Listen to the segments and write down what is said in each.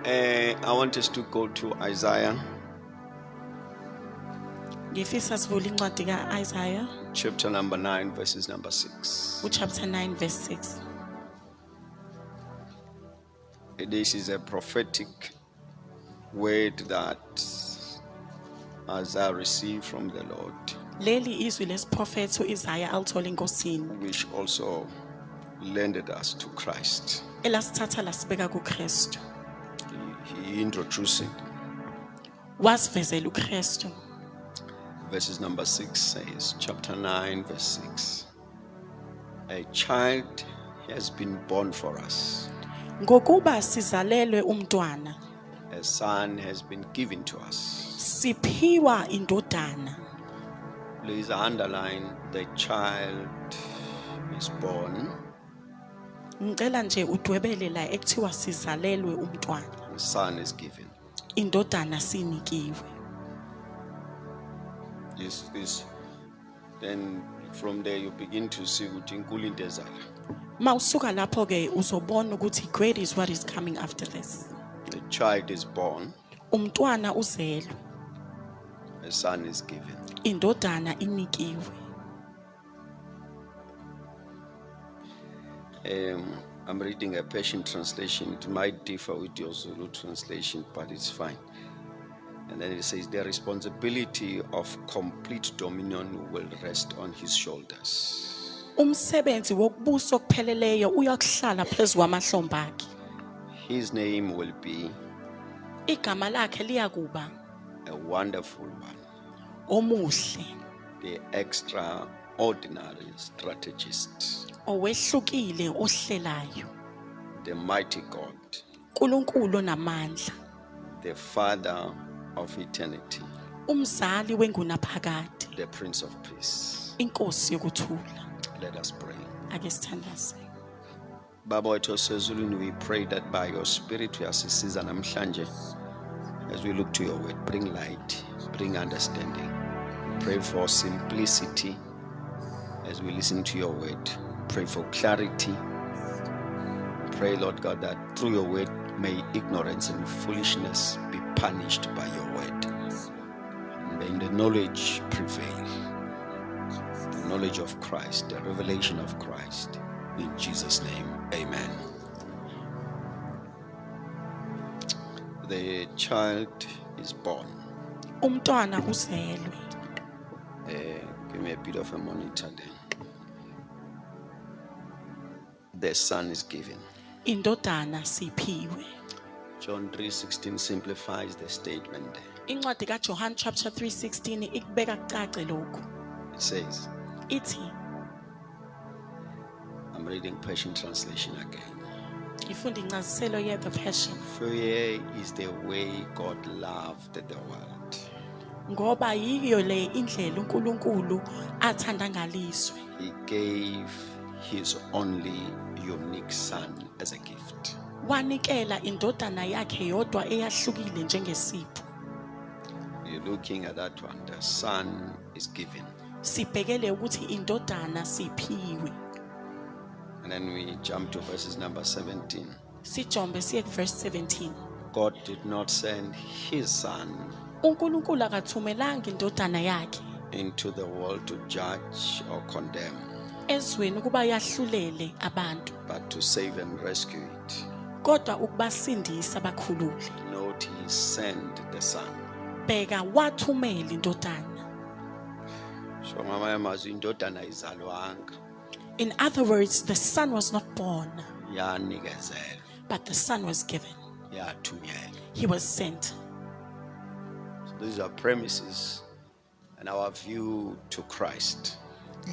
I want us to go to Isaiah Ngifisa sivule incwadi ka-Isaiah chapter number 9, verses number 6. chapter 9 verse 6. This is a prophetic word that Isaiah received from the Lord, Leli izwi lesiprofethi uIsaiah alithole enkosini which also lended us to Christ. elasithatha lasibeka kuKristu. He introduced it. Wasivezela uKristu. Verses number 6 says, chapter 9, verse 6. A child has been born for us. Ngokuba sizalelwe umntwana, A son has been given to us. siphiwa indodana. Please underline, the child is born. Ngicela nje udwebele la ekuthiwa sizalelwe umntwana. The son is given. Indodana sinikiwe. This. Then from there you begin to see ukuthi inkulu into ezala. Mawusuka lapho ke uzobona ukuthi great is what is coming after this. The child is born, Umntwana uzelwe, a son is given. indodana inikiwe. I'm reading a Persian translation. It might differ with your Zulu translation, but it's fine. And then it says, the responsibility of complete dominion will rest on his shoulders. Umsebenzi wokubusa okupheleleyo uyakuhlala phezulu kwamahlombe akhe. His name will be Igama lakhe liyakuba a wonderful one, omuhle, the extraordinary strategist, owehlukile ohlelayo, the mighty God, uNkulunkulu onamandla, the Father of eternity, umzali wengunaphakade, the Prince of Peace. inkosi yokuthula. Let us pray. Ake sithandaze. Baba wethu osezulwini, we pray that by your spirit uyasisiza namhlanje as we look to your word. Bring light, bring understanding. Pray for simplicity as we listen to your word. Pray for clarity. Pray, Lord God, that through your word may ignorance and foolishness be punished by your word. And may the knowledge prevail. The knowledge of Christ, the revelation of Christ. In Jesus' name, amen. The child is born. Umntwana uzelwe. Give me a bit of a monitor then. The son is given. Indodana siphiwe. John 3:16 simplifies the statement. Incwadi kaJohn chapter 3:16 ikubeka kucace lokho. It says, Ithi, I'm reading Persian translation again. ifunda incaziselo ye the Passion. Fear is the way God loved the world. Ngoba yiyo le indlela uNkulunkulu athanda ngalizwe. He gave his only unique son as a gift. Wanikela indodana yakhe yodwa eyahlukile njengesipho. You're looking at that one. The son is given. Sibhekele ukuthi indodana siphiwe. And then we jump to verses number 17. Sijombe siye verse 17. God did not send his son uNkulunkulu akathumelanga indodana yakhe into the world to judge or condemn, ezweni ukuba yahlulele abantu, but to save and rescue it. kodwa ukubasindisa abakhulule. Note, he sent the son. Bheka wathumela indodana. So ngamanye amazwi indodana izalwanga, In other words, the son was not born, yanikezelwa, but the son was given. yathunyelwa. He was sent. So these are premises and our view to Christ.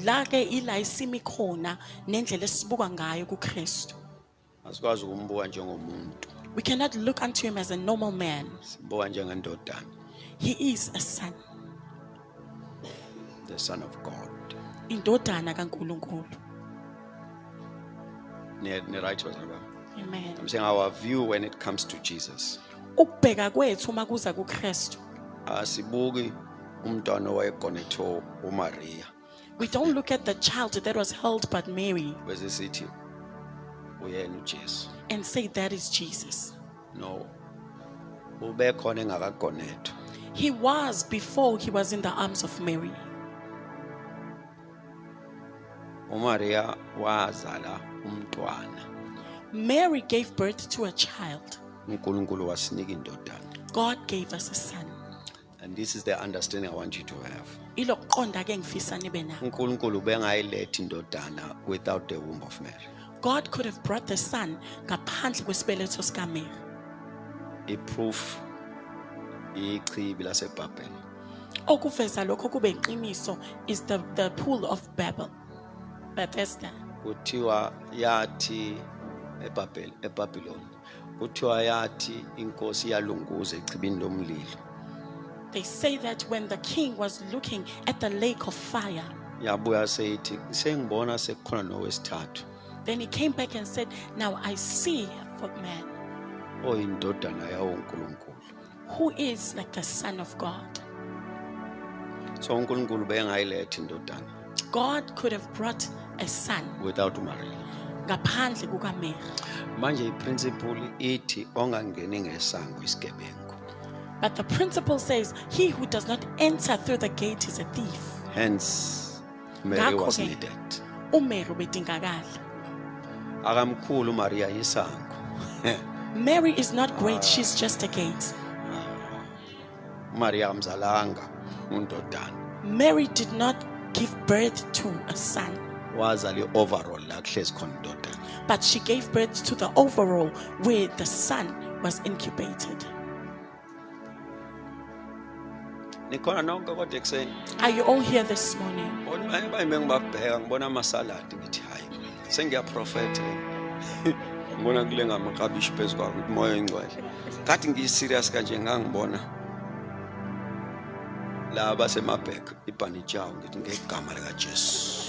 La ke ila isimi khona nendlela esibuka ngayo kuKristu. Asikwazi ukumbuka njengomuntu, We cannot look unto him as a normal man. sibuka njengendodana, He is a son, the Son of God. indodana kaNkulunkulu. Right, Amen. I'm saying our view when it comes to Jesus. Ukubheka kwethu makuza kuKristu. Asibuki umntwana owayegonetho uMaria. We don't look at the child that was held by Mary Bese sithi uyena uJesu. and say that is Jesus. No, ube khona engakagonethwa. He was before he was in the arms of Mary. uMaria wazala umntwana. Mary gave birth to a child. uNkulunkulu wasinika indodana. God gave us a son. And this is the understanding I want you to have. Ilokuqonda ke ngifisa nibe nakho. uNkulunkulu bengayilethi indodana without the womb of Mary. God could have brought the son ngaphandle kwesibeletho sikaMary. Iproof ichibi laseBhabheli. Okuveza lokho kube iqiniso is the pool of Bethesda. Kuthiwa yathi eBhabhiloni. Kuthiwa yathi inkosi yalunguza echibini lomlilo. They say that when the king was looking at the lake of fire, Yabuya seyithi sengibona sekukhona nowesithathu. then he came back and said, now I see for man Oyindodana yawo uNkulunkulu. who is like the Son of God. So uNkulunkulu bengayilethi indodana God could have brought a son without Maria. ngaphandle kukaMary. Manje iprinciple ithi ongangeni ngesango isigebengu. But the principle says, he who does not enter through the gate is a thief. Hence Mary was Ngakho-ke, needed. uMary ubedingakala. Akamkhulu Maria isango. Mary is not great, she's just a gate. Maria amzalanga undodana. Mary did not give birth to a son, Wazali overall la kuhlezi khona indodana. but she gave birth to the overall where the son was incubated. Nikhona nonke kodwa ekseni. Are you all here this morning? Bona bayime ngibabheka ngibona amasaladi ngithi hayi. Sengiyaprofeta. Ngibona kule ngamakabishi phezulu ukuthi moya ingcwele. Kathi ngiyiserious kanje ngangibona la basemabhek iBanichaw ngithi ngegama lika Jesu.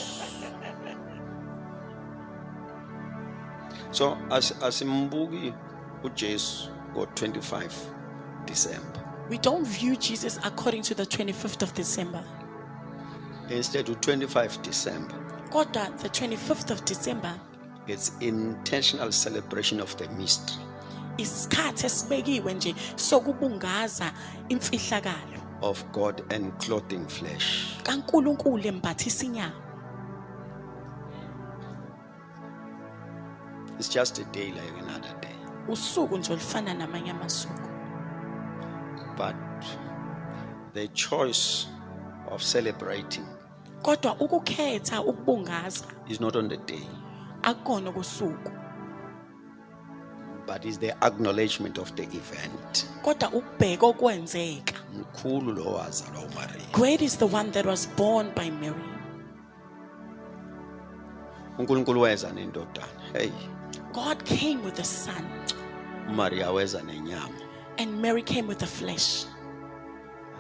So asimbuki uJesu ngo25 December. We don't view Jesus according to the 25th of December. Instead of 25 December, Kodwa, the 25th of December it's intentional celebration of the mystery. isikhathi esibekiwe nje sokubungaza imfihlakalo Of God and clothing flesh. kaNkulunkulu embathisa inyama. It's just a day like another day. Usuku nje olufana namanye amasuku. But the choice of celebrating Kodwa ukukhetha ukubungaza is not on the day, akukona kusuku, but is the acknowledgement of the event. kodwa ukubheka okwenzeka. Mkhulu lo wazalwa uMaria. Great is the one that was born by Mary. uNkulunkulu weza nendodana. Hey, God came with the son uMaria weza nenyama. and Mary came with the flesh.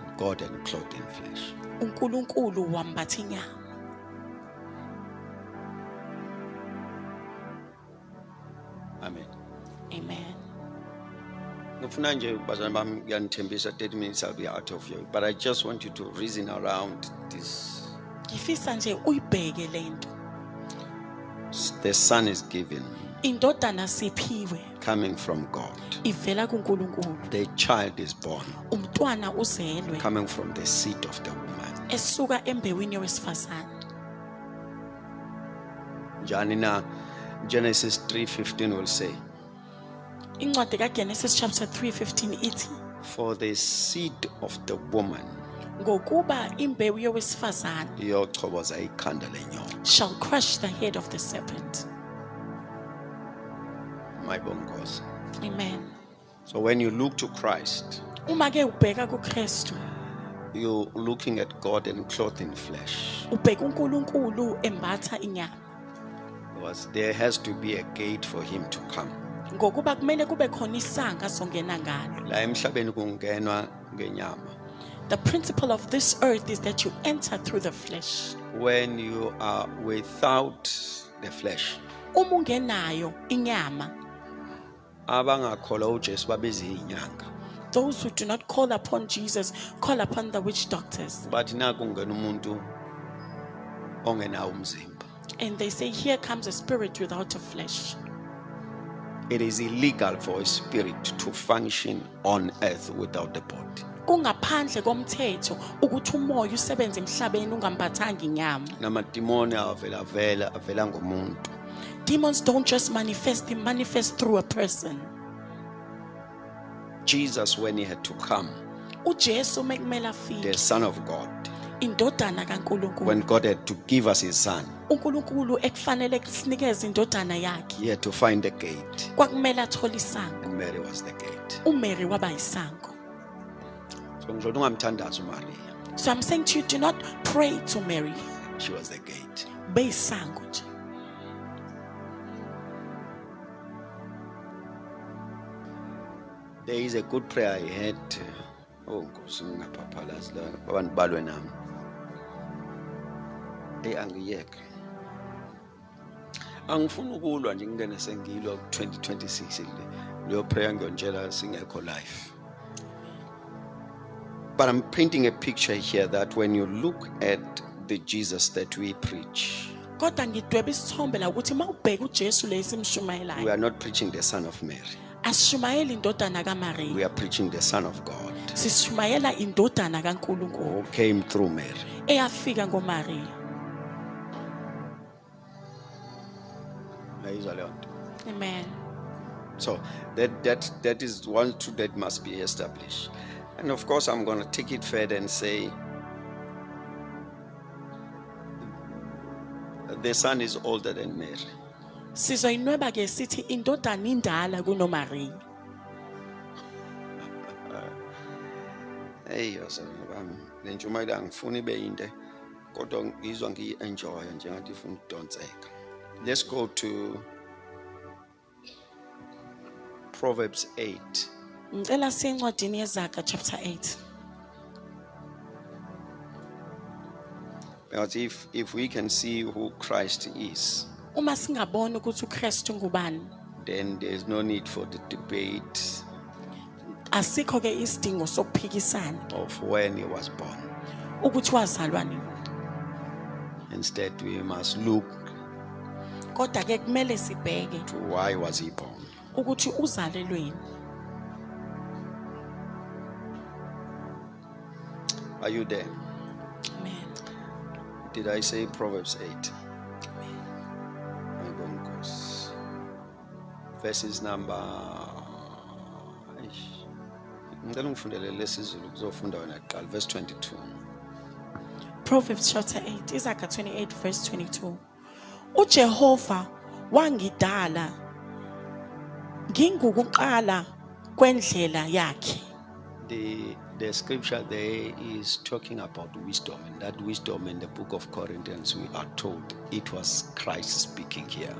And God and clothed in flesh. uNkulunkulu wambatha inyama. Amen. Amen. Ngifuna nje bazalwane bami kuyanithembisa 30 minutes I'll be out of you, but I just want you to reason around this. Ngifisa nje uyibheke lento. The son is given, Indodana siphiwe coming from God. ivela kuNkulunkulu. The child is born, Umntwana uzelwe coming from the seed of the woman. esuka embewini yowesifazane. Njani na Genesis 3:15 will say, Incwadi kaGenesis chapter 3:15 ithi, for the seed of the woman ngokuba imbewu yowesifazane iyochoboza ikhanda lenyoni. shall crush the head of the serpent. My bongos. Amen. So when you look to Christ, Uma ke ubheka kuKristu, you're looking at God and clothed in flesh. ubheka uNkulunkulu embatha inyama. Because there has to be a gate for him to come. Ngokuba kumele kube khona isanga songena ngalo. La emhlabeni kungenwa ngenyama. The principle of this earth is that you enter through the flesh. When you are without the flesh, Uma ungenayo inyama, abangakholwa uJesu babeze inyanga. those who do not call upon Jesus call upon the witch doctors. Bathi naku ngena umuntu ongenawo umzimba. And they say, here comes a spirit without a flesh. It is illegal for a spirit to function on earth without the body. Kungaphandle komthetho ukuthi umoya usebenze emhlabeni ungambathanga inyama. Namadimoni avela ngomuntu. Demons don't just manifest, they manifest through a person. Jesus, when he had to come, uJesu mekumele afike, the Son of God, indodana kaNkulunkulu, when God had to give us his son, uNkulunkulu ekufanele kusinikeze indodana yakhe, he had to find the gate, kwakumele athole isango. and Mary was the gate. uMary waba isango. So ngisho ungamthandazi uMaria, So I'm saying to you, do not pray to Mary. she was the gate. Beyisango nje. There is a good prayer I had. Oh Nkosi ngingaphaphalazi la abantu balwe nami. Angiyeke. Angifuni ukulwa nje ngingene sengilwa 2026 leyo prayer ngiyonjela singekho live. But I'm painting a picture here that when you look at the Jesus that we preach, Kodwa ngidweba isithombe la ukuthi mawubheka uJesu lesimshumayelayo, we are not preaching the Son of Mary. asishumayela indodana We kaMaria, are preaching the Son of God sishumayela indodana kaNkulunkulu who came through Mary. eyafika ngoMaria. Ayizwa leyo nto. Amen. So that is one truth that must be established. And of course, I'm going to take it further and say the Son is older than Mary. Sizoyinweba ke sithi indodana indala kunoMaria. Hey yosana bami, le ntshumayelo angifuni ibe yinte kodwa ngizwa ngiyi-enjoy njengathi ifuna ukudonseka. Let's go to Proverbs 8. Ngicela siye encwadini yeZaga chapter 8. Because if we can see who Christ is, Uma singabona ukuthi uKristu ngubani, then there's no need for the debate asikho ke isidingo sokuphikisana of when he was born. ukuthi wazalwa nini. Instead, we must look Kodwa ke kumele sibheke to why was he born. ukuthi uzalelweni. Are you there? Amen. Did I say Proverbs 8? Verses number. Ngicela ungifundele lesizulu kuzofunda wena kuqala verse 22. Proverbs chapter 8, Izaga 28 verse 22. uJehova wangidala ngingukuqala kwendlela yakhe. The scripture there is talking about wisdom, and that wisdom in the book of Corinthians, we are told it was Christ speaking here.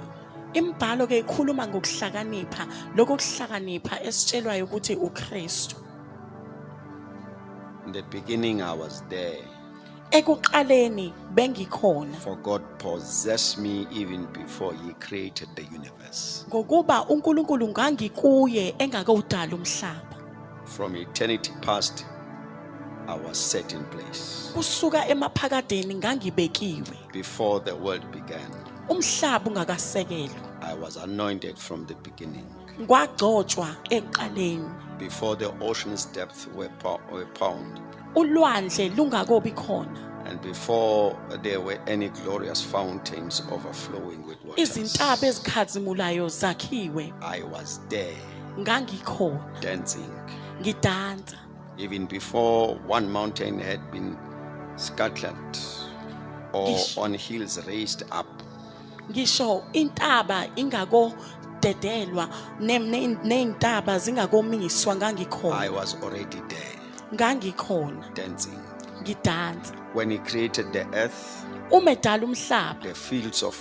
Imbhalo ke ikhuluma ngokuhlakanipha, lokho kuhlakanipha esitshelwayo ukuthi uKristu. In the beginning, I was there, Ekuqaleni bengikhona, for God possessed me even before He created the universe. ngokuba uNkulunkulu ngangikuye engakawudala umhlaba. From eternity past, I was set in place. Kusuka emaphakadeni ngangibekiwe, Before the world began, umhlaba ungakasekelwa. I was anointed from the beginning. Ngwagcotshwa eqaleni, Before the ocean's depths were found, ulwandle lungakobi khona, and before there were any glorious fountains overflowing with izintaba waters, ezikhazimulayo zakhiwe, I was there ngangikhona dancing. ngidansa. Even before one mountain had been scattered or Ish. on hills raised up, Ngisho intaba ingako dedelwa nezintaba zingakomiswa, I ngangikhona was already there ngangikhona dancing. ngidansa. When He created the earth, Umedala umhlaba, the fields of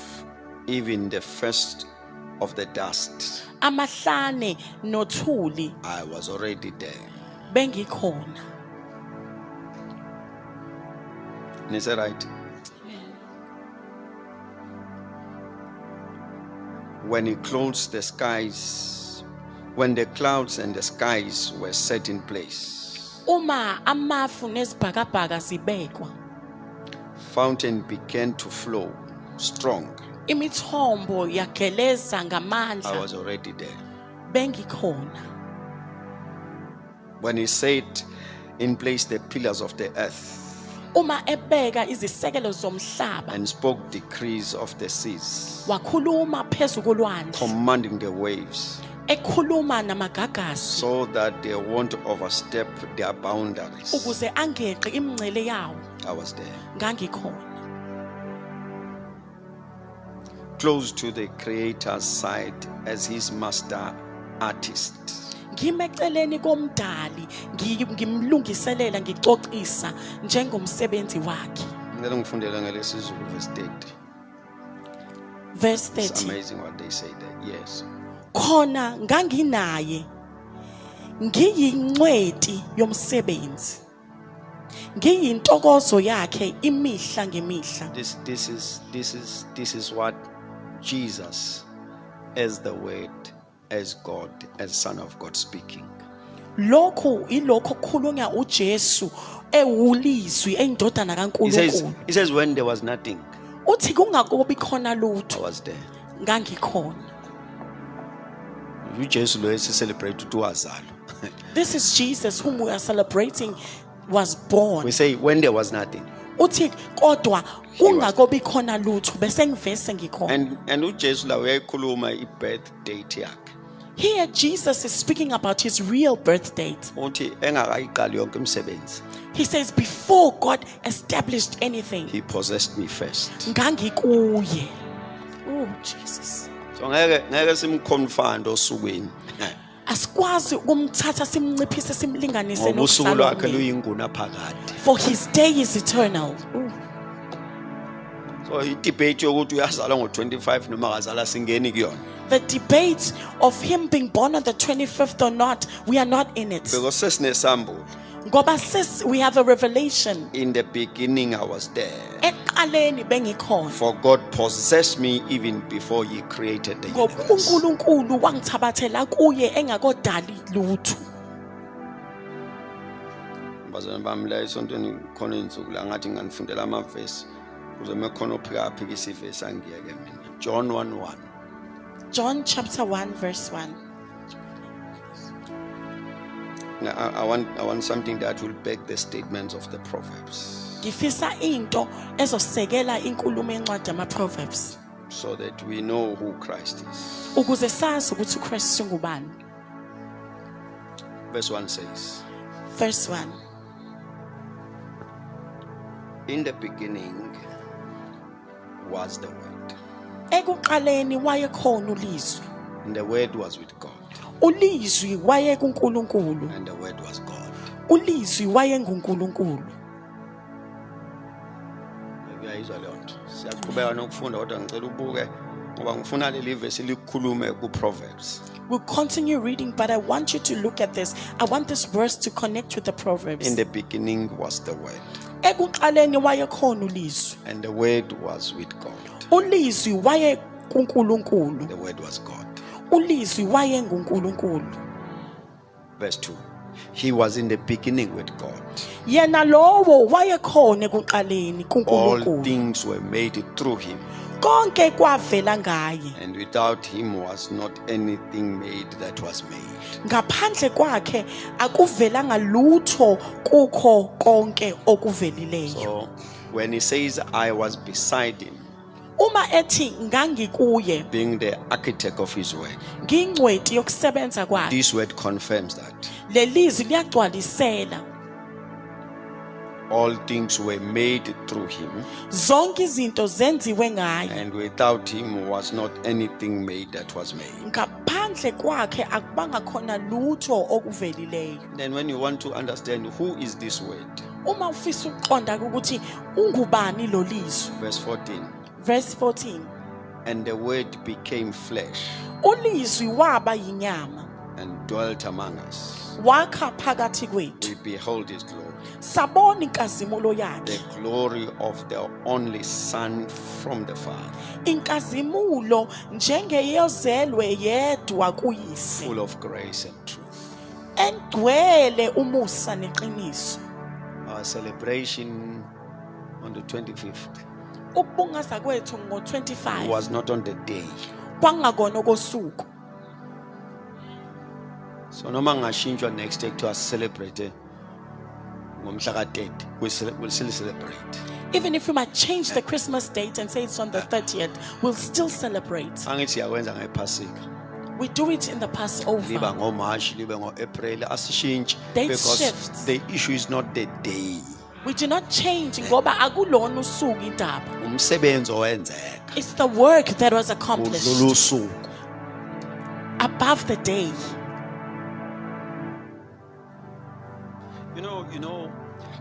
even the first of the dust, amahlane nothuli, I was already there. bengikhona. Is that right? When He clothes the skies, when the clouds and the skies were set in place, Uma amafu nezibhakabhaka zibekwa, fountain began to flow strong. imithombo yageleza I ngamandla, was already there. bengikhona. When he set in place the pillars of the earth Uma ebeka izisekelo zomhlaba, and spoke decrees of the seas, wakhuluma phezu kolwandle, commanding the waves, ekhuluma namagagasi so that they won't overstep their boundaries. ukuze angeqi imingcele yawo. I was there, Ngangikhona close to the Creator's side as his master artist. ngimeceleni komdali, ngimlungiselela, ngicocisa njengomsebenzi wakhe. Ngeke ngifundele ngelesiZulu verse 30. Verse It's 30. amazing what they say there. Yes. Khona nganginaye, ngiyincwedi yomsebenzi, ngiyintokozo yakhe imihla ngemihla. This is what Jesus, as the Word, as God, as Son of God speaking. Lokhu ilokho kukhulunywa uJesu ewulizwi eyindodana kaNkulunkulu. He says when there was nothing, Uthi kungakobi khona I lutho, was there. ngangikhona. uJesu lo esicelebrate ukuthi wazalwa. This is Jesus whom we are celebrating was born. We say when there was nothing. Uthi kodwa kungakobi khona lutho bese ngivese ngikhona. And uJesu la uyayikhuluma i-birth date yakhe. Here Jesus is speaking about his real birth date. Uthi engakayiqali yonke imisebenzi. He says before God established anything, He possessed me first. ngangikuye. Oh Jesus. So ngeke simconfund osukwini. Asikwazi ukumthatha simnciphise simlinganise Ngoba usuku lwakhe noSalome. luyinguna phakade. For his day is eternal. Ooh. So i-debate yokuthi uyazalwa ngo-25 noma akazalwa singeni kuyona. The debate of him being born on the 25th or not, we are not in it. Because sesinesambulo. Ngoba sis, we have a revelation. In the beginning I was there. Eqaleni bengikhona. For God possessed me even before he created the Ngoba universe. uNkulunkulu wangithabathela kuye engakodali lutho. Bazana bami la esontweni khona insuku la ngathi nganifundela amavesi kuze mekhona ophika ivesi angiyeke mina. John 1:1. John chapter 1 verse 1. Now, I want something that will back the statements of the Proverbs Ngifisa into ezosekela inkulumo encwadi ama-Proverbs so that we know who Christ is. ukuze sazi ukuthi uKristu ngubani. Verse 1 says, Verse 1. in the beginning was the Word, Ekuqaleni wayekhona ulizwi. and the Word was with God, Ulizwi waye kuNkulunkulu. and the Word was God. Ulizwi waye nguNkulunkulu. Uyayizwa leyo nto. Siyaqhubeka nokufunda kodwa ngicela ubuke ngoba ngifuna leli verse likhulume ku-Proverbs. We'll continue reading, but I want you to look at this. I want this verse to connect with the Proverbs. In the beginning was the Word, Ekuqaleni wayekhona ulizwi. and the Word was with God. Ulizwi waye kuNkulunkulu. The Word was God. Ulizwi waye nguNkulunkulu. Verse 2. He was in the beginning with God. Yena lowo wayekhona ekuqaleni All kuNkulunkulu. things were made through him, Konke kwavela ngaye. and without him was not anything made that was made. Ngaphandle kwakhe akuvelanga lutho kukho konke okuvelileyo. So when he says, I was beside him, Uma ethi ngangikuye, being the architect of his work, ngingcweti yokusebenza kwakhe. this word confirms that Lelizwi liyagcwalisela. all things were made through him, Zonke izinto zenziwe ngaye. and without him was not anything made that was made. Ngaphandle kwakhe akubanga khona lutho okuvelileyo. Then when you want to understand who is this word, Uma ufisa ukuqonda ukuthi ungubani lo lizwi. verse 14, Verse 14. and the word became flesh Ulizwi waba yinyama. and dwelt among us. Wakha phakathi kwethu. We behold his glory, Sabona inkazimulo yakhe. the glory of the only Son from the Father, Inkazimulo njengeyozelwe yedwa kuyise. full of grace and truth. Engcwele umusa neqiniso. Our celebration on the 25th Ukubungaza kwethu ngo-25 was not on the day, kwangakona kosuku. So noma ngashintshwa next day to celebrate ngomhla ka-30, we'll still celebrate. Even if we might change the Christmas date and say it's on the 30th, we'll still celebrate. Angithi siyakwenza ngephasika. We do it in the Liba Passover. ngoMarch, libe ngo-April, asishintshi Dates because shift. the issue is not the day. We do not change ngoba akulona usuku indaba. Umsebenzi owenzeka It's the work that was accomplished udlula usuku. above the day. You know,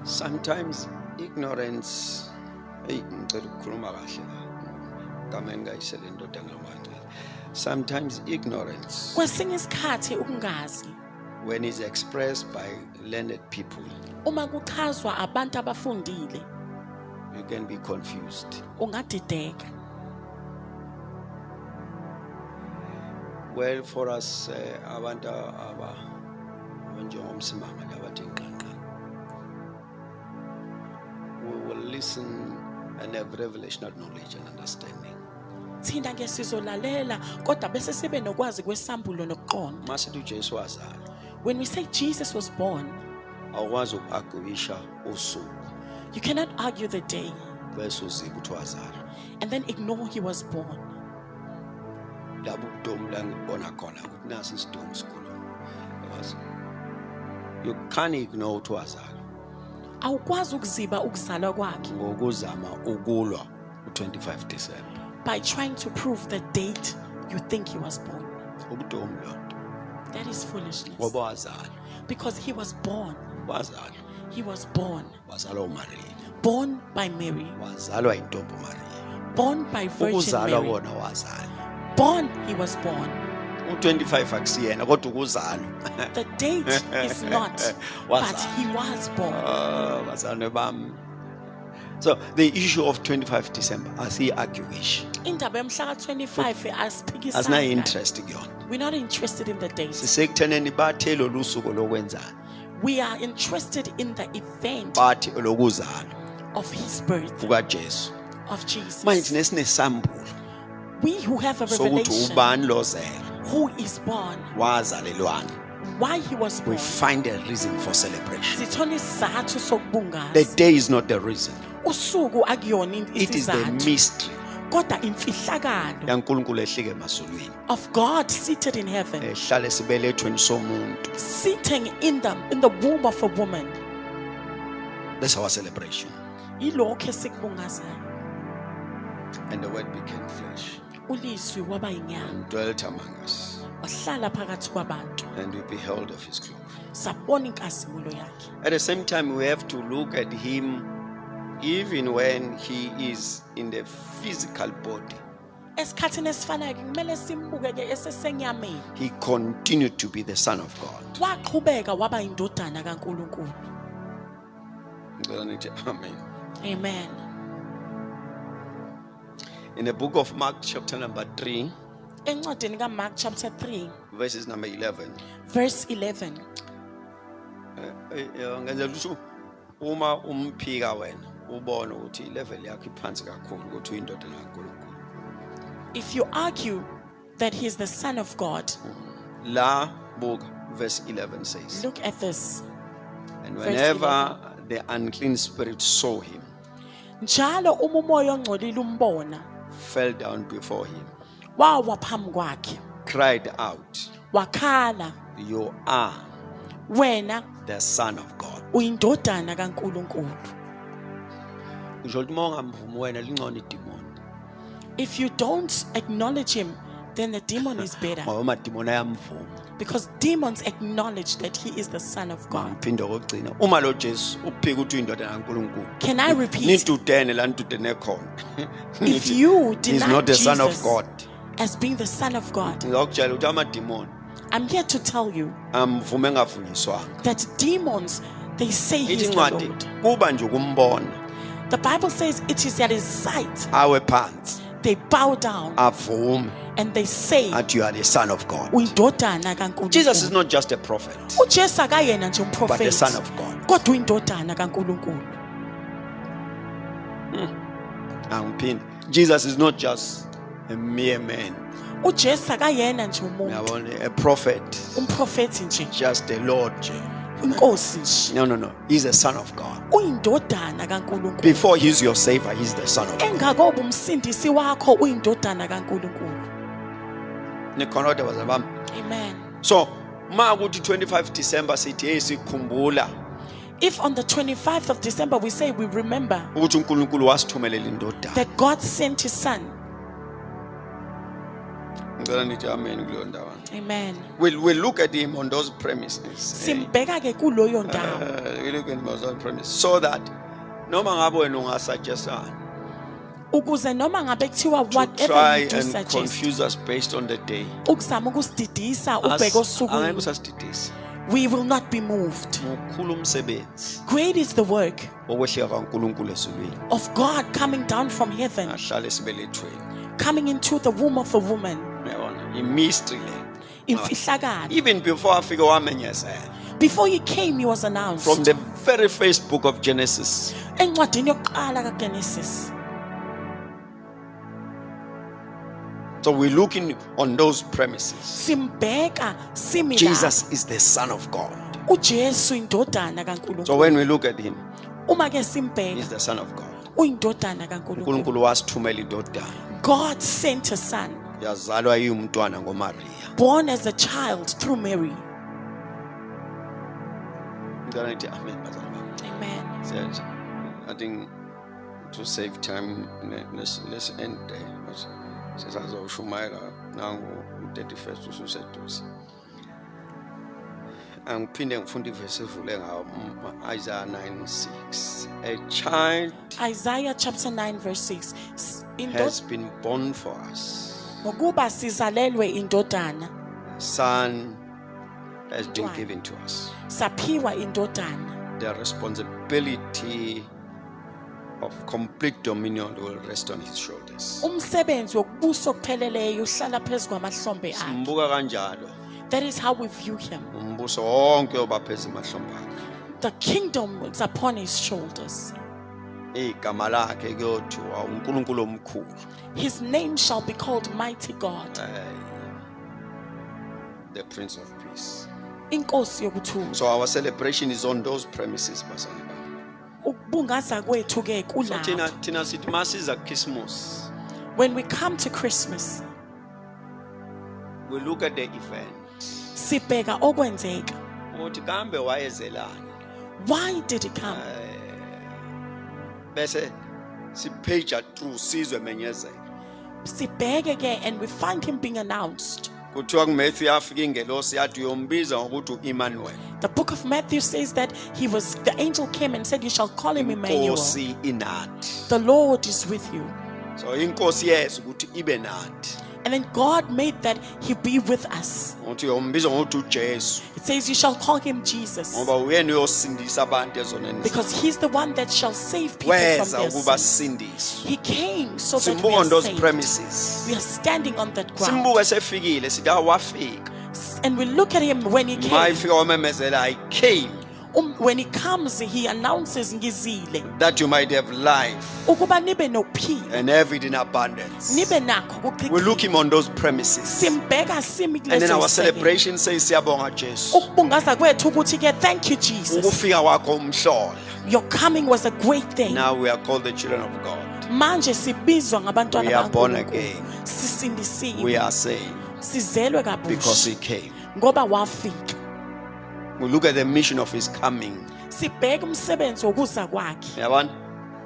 sometimes ignorance, ngicela ukukhuluma kahle la. Kameni ngayisele indoda ngamancane. Sometimes ignorance, Kwesinye isikhathi ukungazi when it's expressed by learned people, uma kuchazwa abantu abafundile you can be confused. ungadideka. Well, for us, abantu abanjengomsimanga labathi nqanqa, we will listen and have revelational knowledge and understanding. Thina ke sizolalela kodwa bese sibe nokwazi kwesambulo nokuqonda. Masithi uJesu wazalwa, When we say Jesus was born, awukwazi uku-arguisha usuku you cannot argue the day bese uzika ukuthi wazalwa. and then ignore he was born. Labo ubudomu la ngibona khona ukuthi nasi isidomu sikhuluma. Because you can't ignore ukuthi wazalwa Awukwazi ukuziba ukuzalwa kwakhe ngokuzama ukulwa u-25 December. by trying to prove the date you think he was born. Ubudomu lonto That is foolishness. ngoba wazalwa, Because he was born. wazalwa, He was born. wazalwa uMaria, Born by Mary. wazalwa intombi uMaria. Born by Virgin Ukuzalwa Mary. kona wazalwa. Born, he was born. U-25 akusiyena kodwa ukuzalwa. The date is not, but he was born. Bazalwane bami. So the issue of 25 December asiyi-arguishi. Indaba yomhla ka-25 asiphikisani ngayo. Asinayo interest kuyona. We're not interested in the date. Sisekutheneni bathe lolu suku lokwenzani. We are interested in the event Bathi lokuzalwa of his birth, kukaJesu. of Jesus. Manje thina sinesambulo We who have a sokuthi revelation ubani lozela, who is born, wazalelwani. why he was We born. find a reason for celebration. Sithola isizathu The sokubungaza. day is not the reason. Usuku akuyona It is the isizathu, mystery kodwa imfihlakalo yaNkulunkulu ehlike emazulwini. of God seated in heaven, Ehlala esibelethweni somuntu. sitting in the womb of a woman. That's our celebration. Ilokho esikubungazayo. And the word became flesh Ulizwi waba yinyama, and dwelt among us. wahlala phakathi kwabantu. And we beheld of his glory. Sabona inkazimulo yakhe. At the same time, we have to look at him even when he is in the physical body. Esikhathini esifanayo kumele simbuke ke esesenyameni. He continued to be the Son of God. Waqhubeka waba indodana kaNkulunkulu. Ngicela nithi amen. Amen. In the book of Mark, chapter number 3, Encwadini kaMark chapter 3 verses number 11. verse 11. Ngenzela ukuthi uma umphika wena ubone ukuthi level yakho iphansi kakhulu ukuthi uyindodana kaNkulunkulu. If you argue that he is the Son of God, La book verse 11 says, look at this. and Verse whenever the unclean spirit saw him, Njalo uma umoya ongcolile umbona, fell down before him, wawa phambi kwakhe, cried out, wakhala, you are wena the Son of God. uyindodana kaNkulunkulu. Ngisho ukuthi uma ungamvumi wena lingcono idemon. If you don't acknowledge him, then the demon is better. Ngoba amademon ayamvuma. Because demons acknowledge that he is the Son of God. Ngiphinde kokugcina. Uma lo Jesu uphika ukuthi uyindodana kaNkulunkulu. Can I repeat? Nidudene la nidudene khona. If you He's deny not the Son of Jesus God. as being the Son of God, Ngizokutshela ukuthi amademon I'm here to tell you amvume engavunyiswanga. that demons, they say he Ithi is the incwadi Lord. kuba nje ukumbona The Bible says it is at his sight awe phansi they bow down avume and they say that you are the Son of God. uyindodana kaNkulunkulu. Jesus is not just a prophet, uJesu akayena nje but the Son umprofeti of God. kodwa uyindodana kaNkulunkulu. Angiphinde. Jesus is not just a mere man, uJesu akayena nje umuntu, Uyabona, a prophet, umprofethi nje, just a Lord nje. inkosi nje. No. He's the Son of God. Uyindodana kaNkulunkulu. Before he's your savior, he's the Son of God. Engakoba umsindisi wakho uyindodana kaNkulunkulu. Nikhonode bazalwane. Amen. So, ma ukuthi 25 December sithi hey sikhumbula If on the 25th of December we say we remember ukuthi uNkulunkulu wasithumelela indodana. that God sent his son. Ngicela nithi amen kuleyo ndawo. Amen. We'll look at him on those premises. Simbeka ke kuloyo ndawo. We look at him on those premises so that noma ngabe wena ungasuggestana Ukuze noma ngabe kuthiwa to whatever try you do and suggest. confuse us based on the day. Ukuzama ukusididisa ubheke Angeke osukwini. usasididise. We will not be moved. Mukhulu umsebenzi Great is the work okwehlika kaNkulunkulu ezulwini. of God coming down from heaven, Ahlale esibelethweni. coming into the womb of a woman. Uyabona, imystery le. Imfihlakalo. Even before afike wamenyezela. Before he came, he was announced. From the very first book of Genesis. Encwadini yokuqala kaGenesis. So we're looking on those premises. Simbeka simi la. Jesus is the Son of God. uJesu indodana So kaNkulunkulu. when we look at him, Uma ke simbeka he's the Son of God. uyindodana kaNkulunkulu. uNkulunkulu wasithumela indodana. God sent a son, Yazalwa yimntwana ngoMaria. born as a child through Mary. Ngicela nithi amen bazalwane. Amen. So, I think to save time, let's end there. Sesazoshumayela nangu 31st ususeduze. Angiphinde ngifunde iverse evule ngawo Isaiah 9:6. A child Isaiah chapter 9 verse 6. has been born for us. Ngokuba sizalelwe indodana, Son has been Mntwana. given to us. saphiwa indodana. The responsibility of complete dominion will rest on his shoulders. Umsebenzi wokubusa okupheleleyo uhlala phezu kwamahlombe akhe. Simbuka kanjalo. That is how we view him. Umbuso wonke obaphezulu emahlombe akhe. The kingdom is upon his shoulders. Igama lakhe kuyothiwa uNkulunkulu omkhulu. His name shall be called Mighty God, The Prince of Peace. inkosi yokuthula. So our celebration is on those premises, bazalwane. Ukubungaza kwethu ke So kulapho. tina sithi masiza Christmas. When we come to Christmas, We look at the event. sibheka okwenzeka. Uthi kambe wayezelani? Why did he come? Bese sipage through sizwe menyezela. Sibheke ke and we find him being announced. Kuthiwa kuMatthew afika ingelosi yathi uyombiza ngokuthi uEmmanuel. The book of Matthew says that the angel came and said, you shall call him Emmanuel. Inkosi inathi. The Lord is with you. So inkosi yeza ukuthi ibe nathi. And then God made that he be with us. Uthi uyombiza ngokuthi uJesu It says you shall call him Jesus, ngoba uyena uyosindisa abantu ezoneni. because he's the one that shall save people from Weza their ukuba sins. sindiswe. He came so that we Simbuka on are those saved. premises. We are standing on that ground. Simbuka sefikile sithi awafika. And we look at him when he came. Mayifika wamemezela I came When he comes, he announces ngizile. that you might have life Ukuba nibe nokuphila. and have it in abundance. Nibe nakho We ukuqhikhiza. look him on those premises. Simbheka simi And then kuleso our sisekelo. celebration says siyabonga Jesu. Ukubungaza kwethu ukuthi ke thank you Jesus. Ukufika kwakho umhlola. Your coming was a great thing. Now we are called the children of God. Manje sibizwa ngabantwana We are born bakaNkulunkulu. again. Sisindisiwe. We are saved Sizelwe because kabusha he came. ngoba wafika. We look at the mission of his coming. Sibheka umsebenzi wokuza kwakhe. Yabona?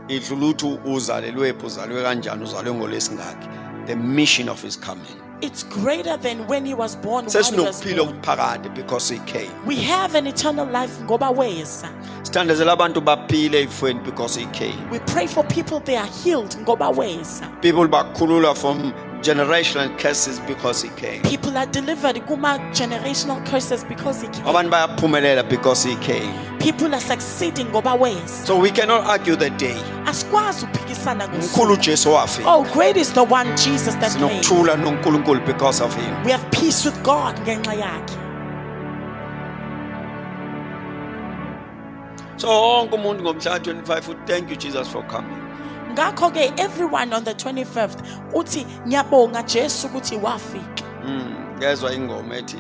Idlula ukuthi uzalelwe phi, uzalwe kanjani, uzalwe ngolesingakhi. The mission of his coming. It's greater than when he was born. While he was Sesinokuphila born. okuphakade because he came. We have an eternal life ngoba weza. Sithandazela abantu baphile efweni because he came. We pray for people they are healed ngoba weza. People bakhululwa from generational curses because he came. People are delivered kuma generational curses because he came. Abantu bayaphumelela because he came. People are succeeding ngoba weza. So we cannot argue the day. Asikwazi ukuphikisana Mkhulu ngosuku. Jesu wafika. Oh, great is the one Jesus that came. Sinokuthula noNkulunkulu because of him. We have peace with God ngenxa yakhe. So wonke umuntu ngomhla 25 uthi thank you Jesus for coming. ngakho ke everyone on the 25th uthi ngiyabonga Jesu ukuthi wafika. Ngezwa ingoma ethi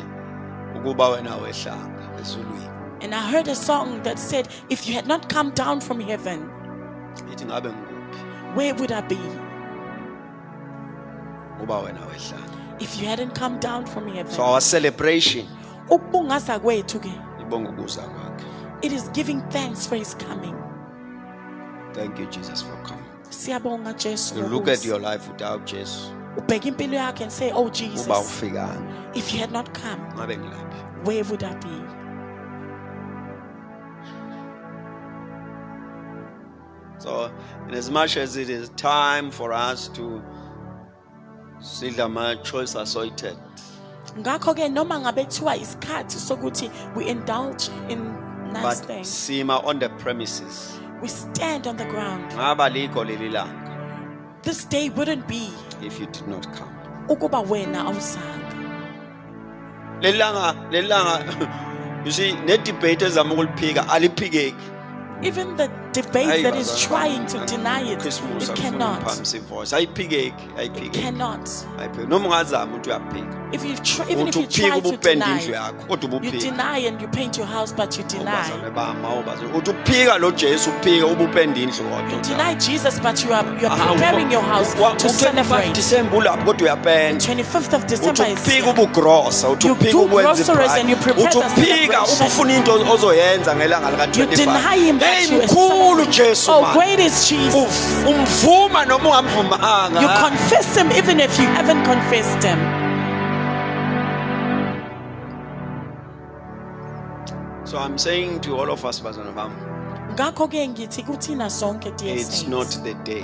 ukuba wena wehlanga ezulwini. And I heard a song that said, if you had not come down from heaven, Ithi ngabe ngikuphi where would I be? uba wena wehlanga. If you hadn't come down from heaven. So our celebration Ukubungaza kwethu ke, ibonga ukuza kwakhe. it is giving thanks for his coming. Thank you Jesus for coming. Siyabonga Jesu. You look at your life without Jesus. Ubheka impilo yakhe and say, oh Jesus, Uba ufikanga if you had not come, ngabe ngilaphi. where would I be? So, in as much as it is time for us to see the choice assorted, Ngakho ke noma ngabe kuthiwa isikhathi sokuthi we indulge in nice but things, sima on the premises. we stand on the ground. Ngaba likho leli langa This day wouldn't be if you did not come. ukuba wena awuzanga. Leli langa, you see, ne debate ezama ukuliphika aliphikeki. Even the debate that is trying to deny it, it cannot. Ayiphikeki, It cannot. ayiphikeki. Noma ungazama ukuthi uyaphika. If you even if you Uthi try uphika to ubupenda indlu deny, yakho, kodwa you ubuphika. deny and you paint your house, but you deny. Ubazalwane bami, ubazalwane. Uthi uphika lo Jesu uphika ubupenda indlu You kodwa. deny Jesus, but you are preparing your house to celebrate. December ulapho kodwa uyapenda. 25th of December is Uphika here. ubugrosa, You uphika do ukwenza groceries and you prepare the uphika celebration. ubufuna into ozoyenza ngelanga lika You deny him 25. that Hey you are mkhulu Jesu Oh, man. great is Jesus. Umvuma noma ungamvumanga. You confess him even if you haven't confessed him. So I'm saying to all of us, bazalwane bami, Ngakho ke ngithi kuthina sonke dear it's saints, not the day,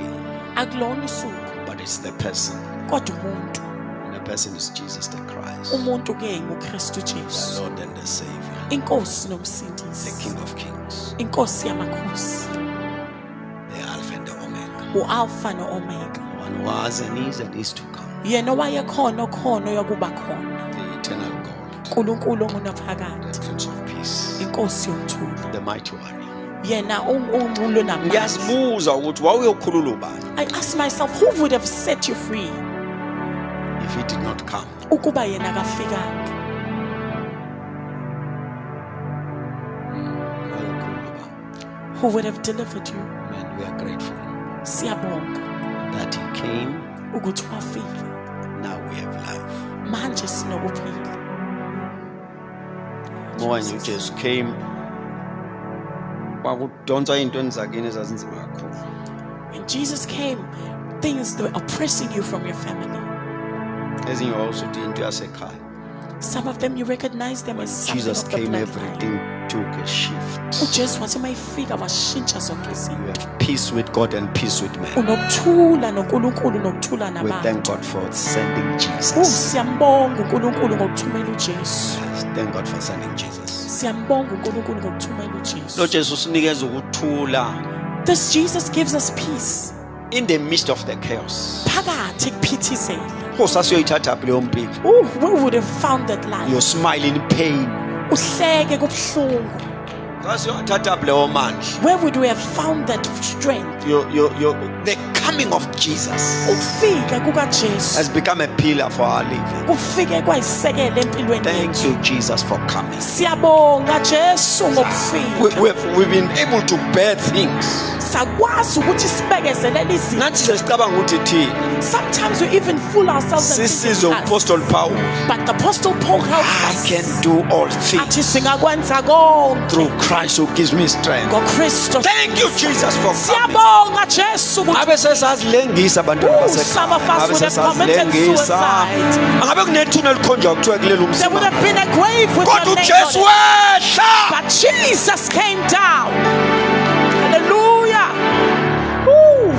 akulona usuku but it's the person. kodwa umuntu. And the person is Jesus the Christ, Umuntu ke nguKristu the Jesu. Lord and the Savior, Inkosi the nomsindisi. King of Kings, Inkosi yamakhosi. the Alpha and the Omega, U-Alpha no-Omega. the one who was and is to come, Yena owayekhona okhona yokuba khona. the eternal God, uNkulunkulu the ongunaphakade. Prince of Peace, Inkosi yomthuli. the mighty warrior. Yena ungculo namandla. Ngiyazibuza ukuthi wawuyokhulula ubani I ask myself, who would have set you free if he did not come. ukuba yena kafikanga? Wawuyokhulula ubani. Who would have delivered you? And we are grateful Siyabonga that he came. ukuthi wafika. Now we have life. Manje sinokuphila. More when you just came, kwakudonsa iy'ntweni zakini ezazinzima kakhulu. When Jesus came, things that were oppressing you from your family. Ezinye wawusuthi into yasekhaya. Some of them you recognize them as something Jesus of the came, bloodline. everything took a shift. uJesu wathi mayifika washintsha zonke You izinto. have peace with God and peace with man. Unokuthula noNkulunkulu nokuthula We nabantu. thank God for sending Jesus. Siyambonga uNkulunkulu ngokuthumela uJesu. Yes, thank God for sending Jesus. Siyambonga uNkulunkulu ngokuthumela uJesu. Lo Jesu usinikeza ukuthula This Jesus gives us peace. in the midst of the chaos. Phakathi kuphithizela. Sasiyoyithatha phi leyo mpilo? Where would have found that life? You're smiling in pain. Uhleke kubhlungu. Sasiyoyithatha phi leyo mandla? Where would we have found that strength? The coming of Jesus Ukufika kukaJesu. has become a pillar for our living. Kufike kwayisekela empilweni Thank yethu. you, Jesus, for coming. Siyabonga Jesu ngokufika. We've been able to bear things. Sakwazi ukuthi sibekezelele izinto. Nathi sesicabanga ukuthi thina Sometimes we even fool ourselves and think it's sisizo us. Apostle Paul. But the Apostle Paul helps I us. can do all things Athi singakwenza konke through Christ who gives me strength. ngoKristu. Thank you, Jesus, for coming. Siyabonga Jesu ukuthi Ngabe sesazilengisa abantwana some of us basekhaya. would have committed suicide. Angabe kunethuna elikhonjwa kuthiwa kuleli There umsima. would have been a grave with Kodwa your name uJesu on it. wehla. But Jesus came down. Hallelujah. Woo.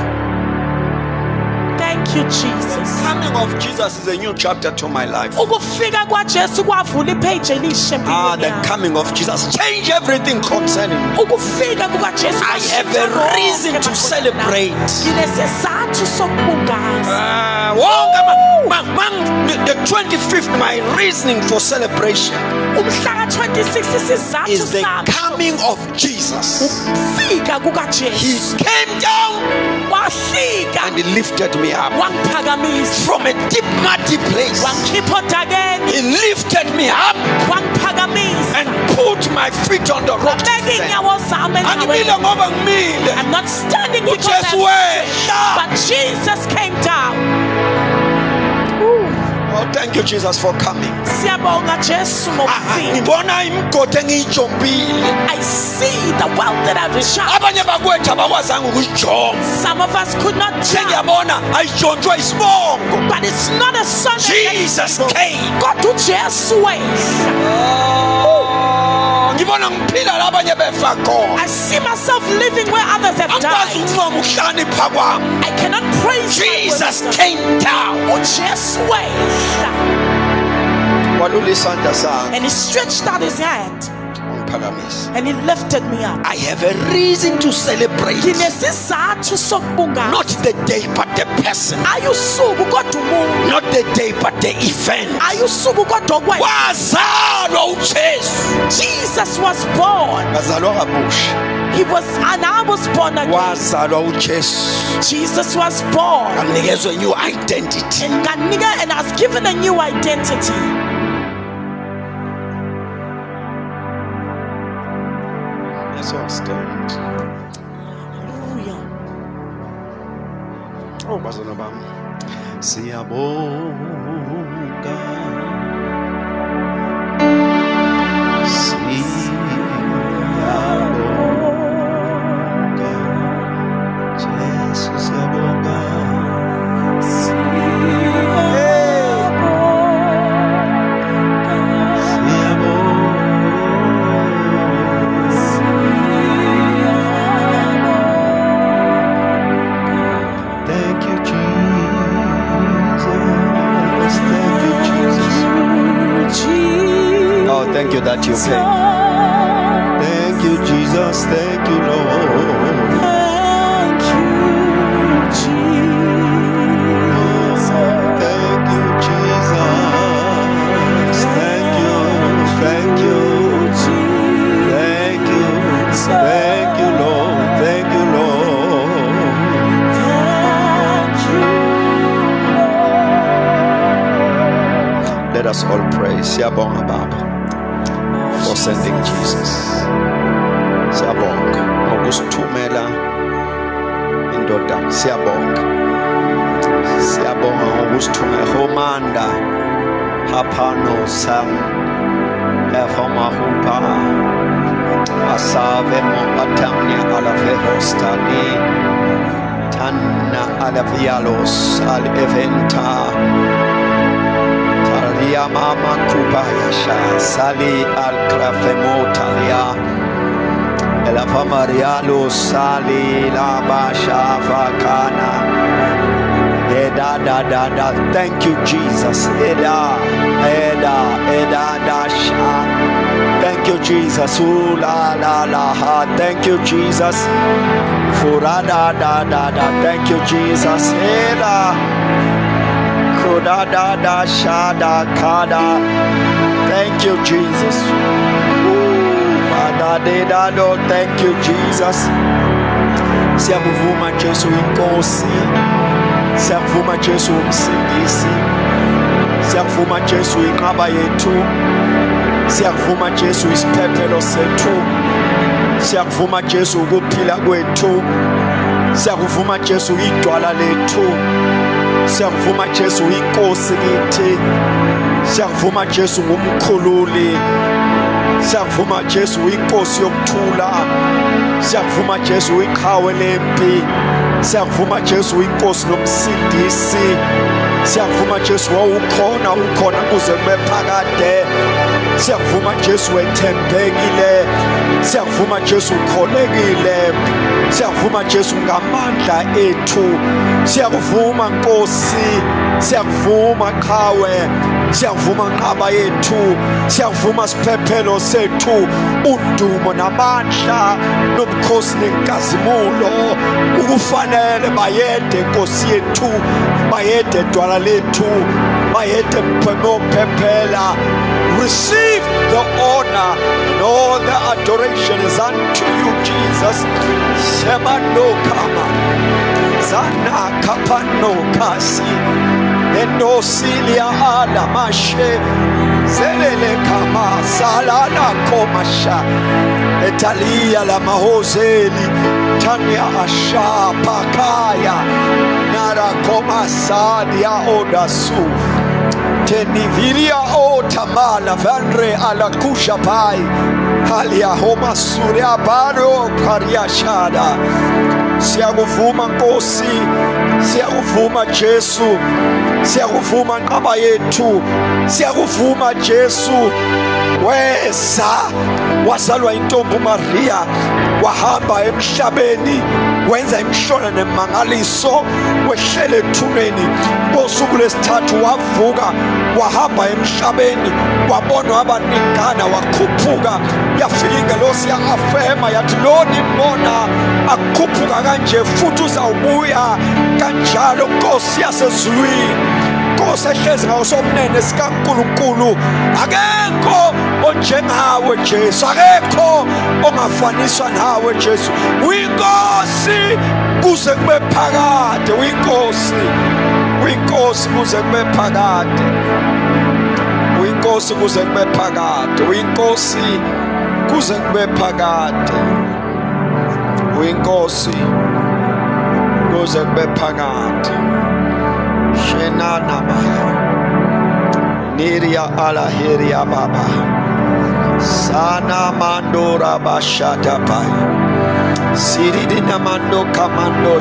Thank you, Jesus. Coming of Jesus is a new chapter to my life. Ukufika kwaJesu kwavula ipage elisha empilweni The yami. coming of Jesus change everything concerning me. Ukufika kukaJesu I have a reason to celebrate. Nginesizathu sokubungaza. The 25th, my reasoning for celebration Umhla ka-25 26 isizathu is the sakho coming of Jesus. ukufika He kukaJesu. came down Wahlika and he lifted me up wangiphakamisa, from a deep muddy place. wangikhipha odakeni, He lifted me up wangiphakamisa, and put my feet on the rock. wabeka iy'nyawo zami Angimile endaweni. ngoba ngimile. I'm not standing because uJesu I'm wehla. but Jesus came down. Oh, thank you Jesus for coming. Siyabonga Jesu ngokufika. Ngibona imigodi engiyijombile. I see the wealth that I've jumped. Abanye bakwethu abakwazanga ukujonga. Some of us could not jump, Sengiyabona ayijontshwe isibongo. but it's not a son. Jesus came. Kodwa uJesu wehla. Ngibona ngiphila la abanye befa khona. I see myself living where others have Angikwazi died. ukuncoma ukuhlakanipha kwami. I cannot praise my Jesus wisdom. came down. uJesu wehla. Walula isandla sami And he stretched out his hand ungiphakamisa. and he lifted me up. I have a reason to celebrate. Nginesizathu sokubungaza. Not the day but the person. Ayusuku kodwa umuntu. Not the day but the event. Ayusuku kodwa okwenza. Wazalwa uJesu. Jesus was born. Wazalwa kabusha. And I was born again. Wazalwa uJesu. Jesus was born. Anikezwe new identity. And I was given a new identity. Let's all stand. Hallelujah. Oh, bazalwane bami. Siyabonga. Siyabonga. Jesu siyabonga. Thank you, Jesus. Thank you, Jesus. Oh, thank you that you came. Thank you, Jesus. Thank you, Lord. Thank you, Jesus. Thank you, Jesus. Thank you. Thank you. Thank you. Thank you, Lord. Thank you, Lord. Let us all pray. Siyabonga Baba for sending Jesus. Siyabonga ngokusithumela indodana. Siyabonga. Siyabonga ngokusithumela Homanda Hapano Sam Efomahupa Asave mo atamnia alave hostani Tanna alavialos al eventa Taria mama kubayasha Sali al krafemotalia Elafa marialo Sali la basha fakana Eda da da da. Thank you, Jesus. Eda dasha. Thank you, Jesus. Ooh la la la ha. Thank you, Jesus. Fura da da da da. Thank you, Jesus. Eda kuda da da sha da kada. Thank you, Jesus. Ooh da de da do. Thank you, Jesus. Siyakuvuma Jesu inkosi. Siyakuvuma Jesu umsindisi. Siyakuvuma Jesu inqaba yethu. Siyakuvuma Jesu isiphephelo sethu. Siyakuvuma Jesu ukuphila kwethu. Siyakuvuma Jesu idwala lethu. Siyakuvuma Jesu inkosi kithi. Siyakuvuma Jesu ngumkhululi. Siyakuvuma Jesu inkosi yokuthula. Siyakuvuma Jesu iqhawe lempi. Siyakuvuma Jesu inkosi nomsindisi. Siyakuvuma Jesu wawukhona ukhona kuze kube phakade. Siyakuvuma Jesu wethembekile. Siyakuvuma Jesu ukholekile. Siyakuvuma Jesu ngamandla ethu. Siyakuvuma Nkosi. Siyakuvuma qhawe. Siyakuvuma nqaba yethu. Siyakuvuma siphephelo sethu. Udumo namandla nobukhosi nenkazimulo ukufanele bayede Nkosi yethu. Bayede dwala lethu. Bayede mphephela. Receive the honor, adoration is unto you, Jesus. Shemano kama zana kapano kasi enosilia ala mashe zelele kama salana komasha etalia la mahozeli tania asha pakaya nara koma sadia odasu teniviria o tamala vandre ala kusha pai halia homa suria baro kariashada. Siyakuvuma Nkosi, siyakuvuma Jesu, siyakuvuma Nqaba yethu, siyakuvuma Jesu. Weza wazalwa intombi Maria, wahamba emhlabeni, wenza imishona nemangaliso, wehlele ethuneni. Ngosuku lwesithathu wavuka, wahamba emhlabeni, wabonwa abaningana, wakhuphuka. Yafika ingelosi ya-afema yathi lo nimbona akhuphuka kanje futhi uzawubuya kanjalo. Nkosi yasezulwini, Nkosi ehlezi ngawusomnene sikaNkulunkulu, akekho onjengawe Jesu, akekho ongafaniswa nawe Jesu. Uyinkosi kuze kube phakade, uyinkosi, uyinkosi kuze kube phakade, uyinkosi kuze kube phakade, uyinkosi kuze kube phakade, uyinkosi kuze kube phakade. Shenana baya niria ala hiria baba sana mandora bashata pai siridi namando kamando